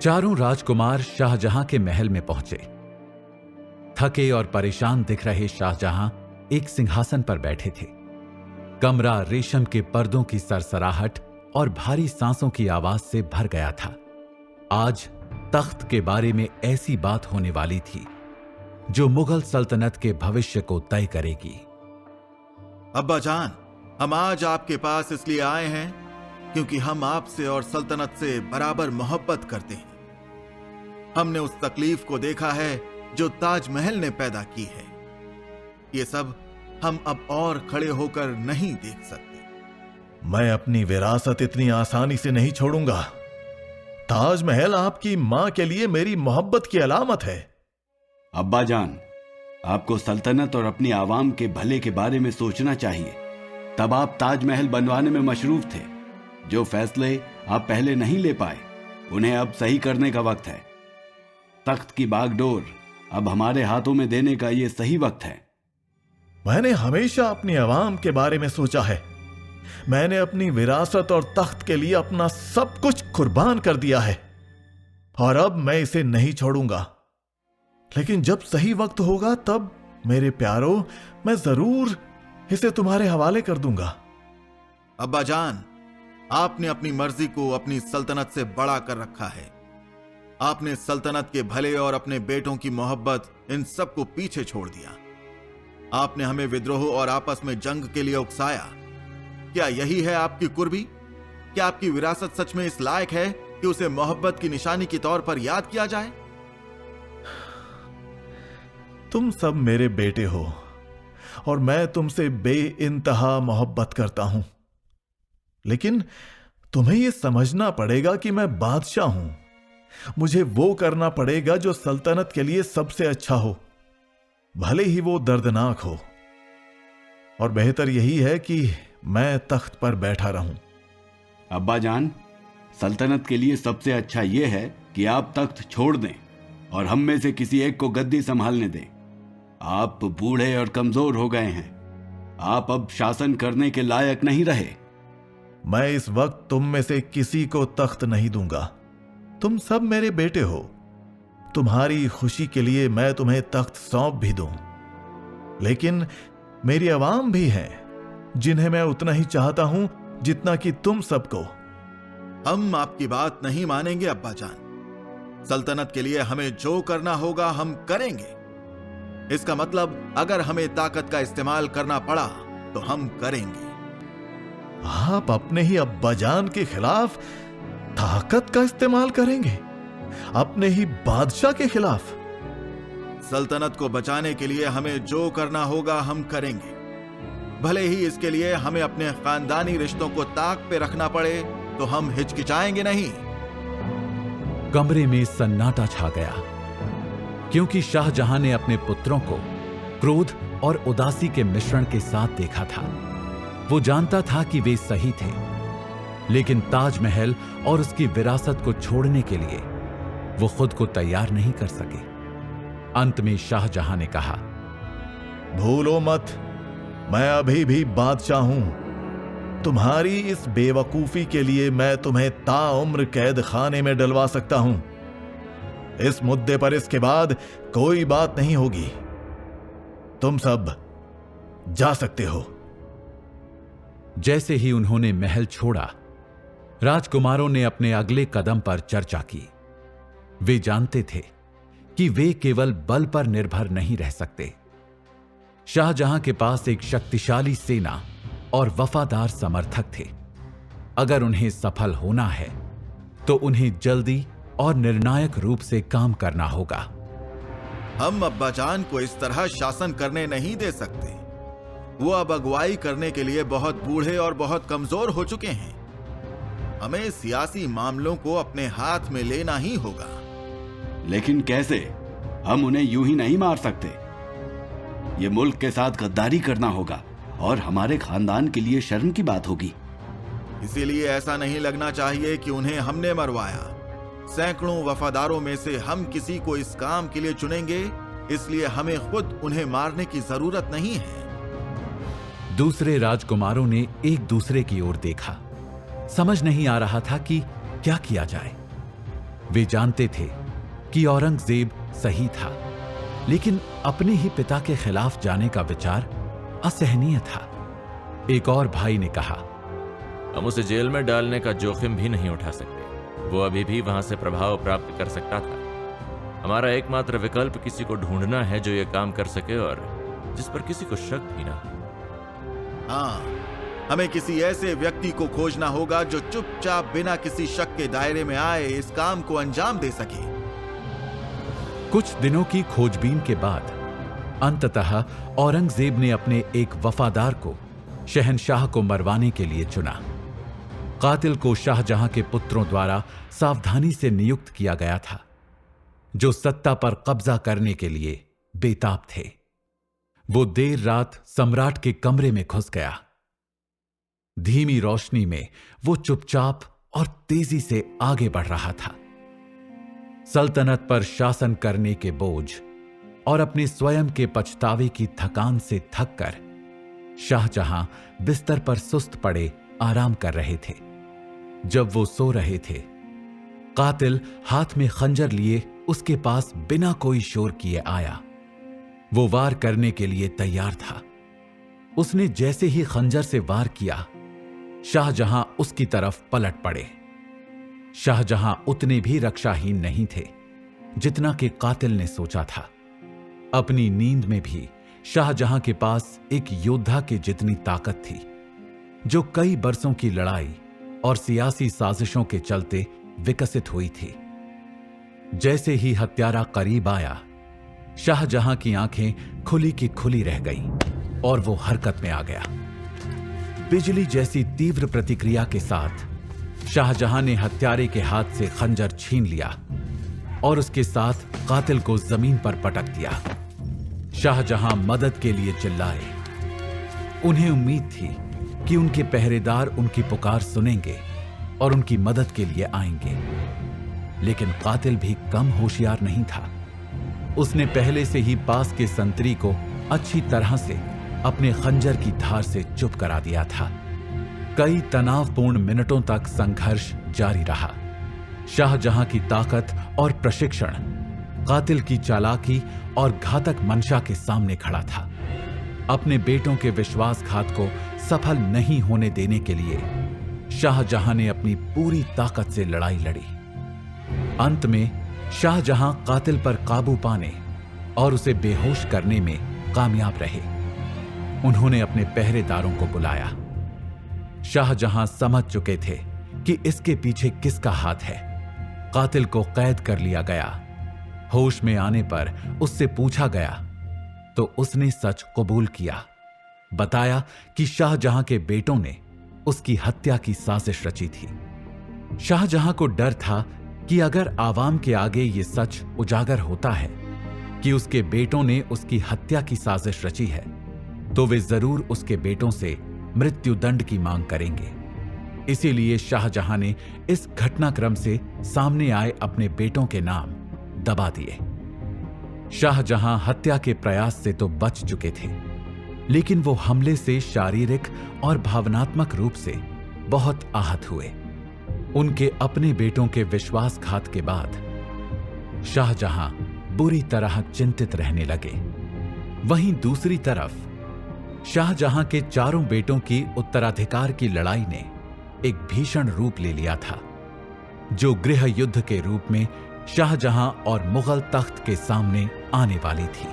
चारों राजकुमार शाहजहां के महल में पहुंचे। थके और परेशान दिख रहे शाहजहां एक सिंहासन पर बैठे थे। कमरा रेशम के पर्दों की सरसराहट और भारी सांसों की आवाज से भर गया था। आज तख्त के बारे में ऐसी बात होने वाली थी जो मुगल सल्तनत के भविष्य को तय करेगी। अब्बा जान, हम आज आपके पास इसलिए आए हैं क्योंकि हम आपसे और सल्तनत से बराबर मोहब्बत करते हैं। हमने उस तकलीफ को देखा है जो ताजमहल ने पैदा की है। ये सब हम अब और खड़े होकर नहीं देख सकते। मैं अपनी विरासत इतनी आसानी से नहीं छोड़ूंगा। ताजमहल आपकी मां के लिए मेरी मोहब्बत की अलामत है। अब्बा जान, आपको सल्तनत और अपनी आवाम के भले के बारे में सोचना चाहिए। तब आप ताजमहल बनवाने में मशरूफ थे। जो फैसले आप पहले नहीं ले पाए, उन्हें अब सही करने का वक्त है। तख्त की बागडोर अब हमारे हाथों में देने का यह सही वक्त है। मैंने हमेशा अपनी आवाम के बारे में सोचा है। मैंने अपनी विरासत और तख्त के लिए अपना सब कुछ कुर्बान कर दिया है और अब मैं इसे नहीं छोड़ूंगा। लेकिन जब सही वक्त होगा तब मेरे प्यारों, मैं जरूर इसे तुम्हारे हवाले कर दूंगा। अब्बा जान, आपने अपनी मर्जी को अपनी सल्तनत से बड़ा कर रखा है। आपने सल्तनत के भले और अपने बेटों की मोहब्बत, इन सब को पीछे छोड़ दिया। आपने हमें विद्रोह और आपस में जंग के लिए उकसाया। क्या यही है आपकी कुर्बी? क्या आपकी विरासत सच में इस लायक है कि उसे मोहब्बत की निशानी के तौर पर याद किया जाए? तुम सब मेरे बेटे हो और मैं तुमसे बेइंतहा मोहब्बत करता हूं। लेकिन तुम्हें यह समझना पड़ेगा कि मैं बादशाह हूं। मुझे वो करना पड़ेगा जो सल्तनत के लिए सबसे अच्छा हो, भले ही वो दर्दनाक हो। और बेहतर यही है कि मैं तख्त पर बैठा रहूं। अब्बा जान, सल्तनत के लिए सबसे अच्छा यह है कि आप तख्त छोड़ दें और हम में से किसी एक को गद्दी संभालने दें। आप बूढ़े और कमजोर हो गए हैं। आप अब शासन करने के लायक नहीं रहे। मैं इस वक्त तुम में से किसी को तख्त नहीं दूंगा। तुम सब मेरे बेटे हो। तुम्हारी खुशी के लिए मैं तुम्हें तख्त सौंप भी दूं। लेकिन मेरी आवाम भी है जिन्हें मैं उतना ही चाहता हूं जितना कि तुम सबको। हम आपकी बात नहीं मानेंगे अब्बा जान। सल्तनत के लिए हमें जो करना होगा हम करेंगे। इसका मतलब अगर हमें ताकत का इस्तेमाल करना पड़ा तो हम करेंगे। आप अपने ही अब्बा जान के खिलाफ ताकत का इस्तेमाल करेंगे? अपने ही बादशाह के खिलाफ? सल्तनत को बचाने के लिए हमें जो करना होगा हम करेंगे, भले ही इसके लिए हमें अपने खानदानी रिश्तों को ताक पे रखना पड़े तो हम हिचकिचाएंगे नहीं। कमरे में सन्नाटा छा गया क्योंकि शाहजहां ने अपने पुत्रों को क्रोध और उदासी के मिश्रण के साथ देखा था। वो जानता था कि वे सही थे, लेकिन ताजमहल और उसकी विरासत को छोड़ने के लिए वो खुद को तैयार नहीं कर सके। अंत में शाहजहां ने कहा, भूलो मत, मैं अभी भी बादशाह हूं। तुम्हारी इस बेवकूफी के लिए मैं तुम्हें ताउम्र कैद खाने में डलवा सकता हूं। इस मुद्दे पर इसके बाद कोई बात नहीं होगी। तुम सब जा सकते हो। जैसे ही उन्होंने महल छोड़ा, राजकुमारों ने अपने अगले कदम पर चर्चा की। वे जानते थे कि वे केवल बल पर निर्भर नहीं रह सकते। शाहजहां के पास एक शक्तिशाली सेना और वफादार समर्थक थे। अगर उन्हें सफल होना है तो उन्हें जल्दी और निर्णायक रूप से काम करना होगा। हम अब्बा जान को इस तरह शासन करने नहीं दे सकते। वो अब अगुवाई करने के लिए बहुत बूढ़े और बहुत कमजोर हो चुके हैं। हमें सियासी मामलों को अपने हाथ में लेना ही होगा। लेकिन कैसे? हम उन्हें यूं ही नहीं मार सकते। ये मुल्क के साथ गद्दारी करना होगा और हमारे खानदान के लिए शर्म की बात होगी। इसीलिए ऐसा नहीं लगना चाहिए कि उन्हें हमने मरवाया। सैकड़ों वफादारों में से हम किसी को इस काम के लिए चुनेंगे, इसलिए हमें खुद उन्हें मारने की जरूरत नहीं है। दूसरे राजकुमारों ने एक दूसरे की ओर देखा। समझ नहीं आ रहा था कि क्या किया जाए। वे जानते थे कि औरंगजेब सही था, लेकिन अपने ही पिता के खिलाफ जाने का विचार असहनीय था। एक और भाई ने कहा, हम उसे जेल में डालने का जोखिम भी नहीं उठा सकते। वो अभी भी वहां से प्रभाव प्राप्त कर सकता था। हमारा एकमात्र विकल्प किसी को ढूंढना है जो ये काम कर सके और जिस पर किसी को शक भी ना हो। हाँ, हमें किसी ऐसे व्यक्ति को खोजना होगा जो चुपचाप बिना किसी शक के दायरे में आए इस काम को अंजाम दे सके। कुछ दिनों की खोजबीन के बाद अंततः औरंगजेब ने अपने एक वफादार को शहंशाह को मरवाने के लिए चुना। कातिल को शाहजहां के पुत्रों द्वारा सावधानी से नियुक्त किया गया था, जो सत्ता पर कब्जा करने के लिए बेताब थे। वो देर रात सम्राट के कमरे में घुस गया। धीमी रोशनी में वो चुपचाप और तेजी से आगे बढ़ रहा था। सल्तनत पर शासन करने के बोझ और अपने स्वयं के पछतावे की थकान से थककर शाहजहां बिस्तर पर सुस्त पड़े आराम कर रहे थे। जब वो सो रहे थे, कातिल हाथ में खंजर लिए उसके पास बिना कोई शोर किए आया। वो वार करने के लिए तैयार था। उसने जैसे ही खंजर से वार किया, शाहजहां उसकी तरफ पलट पड़े। शाहजहां उतने भी रक्षाहीन नहीं थे जितना कि कातिल ने सोचा था। अपनी नींद में भी शाहजहां के पास एक योद्धा के जितनी ताकत थी, जो कई बरसों की लड़ाई और सियासी साजिशों के चलते विकसित हुई थी। जैसे ही हत्यारा करीब आया, शाहजहां की आंखें खुली की खुली रह गईं और वो हरकत में आ गया। बिजली जैसी तीव्र प्रतिक्रिया के साथ शाहजहां ने हत्यारे के हाथ से खंजर छीन लिया और उसके साथ कातिल को जमीन पर पटक दिया। शाहजहां मदद के लिए चिल्लाए। उन्हें उम्मीद थी कि उनके पहरेदार उनकी पुकार सुनेंगे और उनकी मदद के लिए आएंगे, लेकिन कातिल भी कम होशियार नहीं था। उसने पहले से ही पास के संतरी को अच्छी तरह से अपने खंजर की धार से चुप करा दिया था। कई तनावपूर्ण मिनटों तक संघर्ष जारी रहा। शाहजहां की ताकत और प्रशिक्षण कातिल की चालाकी और घातक मंशा के सामने खड़ा था। अपने बेटों के विश्वासघात को सफल नहीं होने देने के लिए शाहजहां ने अपनी पूरी ताकत से लड़ाई लड़ी। अंत में शाहजहां कातिल पर काबू पाने और उसे बेहोश करने में कामयाब रहे। उन्होंने अपने पहरेदारों को बुलाया। शाहजहां समझ चुके थे कि इसके पीछे किसका हाथ है। कातिल को कैद कर लिया गया। होश में आने पर उससे पूछा गया तो उसने सच कबूल किया। बताया कि शाहजहां के बेटों ने उसकी हत्या की साजिश रची थी। शाहजहां को डर था कि अगर आवाम के आगे ये सच उजागर होता है कि उसके बेटों ने उसकी हत्या की साजिश रची है, तो वे जरूर उसके बेटों से मृत्युदंड की मांग करेंगे। इसीलिए शाहजहां ने इस घटनाक्रम से सामने आए अपने बेटों के नाम दबा दिए। शाहजहां हत्या के प्रयास से तो बच चुके थे, लेकिन वो हमले से शारीरिक और भावनात्मक रूप से बहुत आहत हुए। उनके अपने बेटों के विश्वासघात के बाद शाहजहां बुरी तरह चिंतित रहने लगे। वहीं दूसरी तरफ शाहजहां के चारों बेटों की उत्तराधिकार की लड़ाई ने एक भीषण रूप ले लिया था, जो गृह युद्ध के रूप में शाहजहां और मुगल तख्त के सामने आने वाली थी।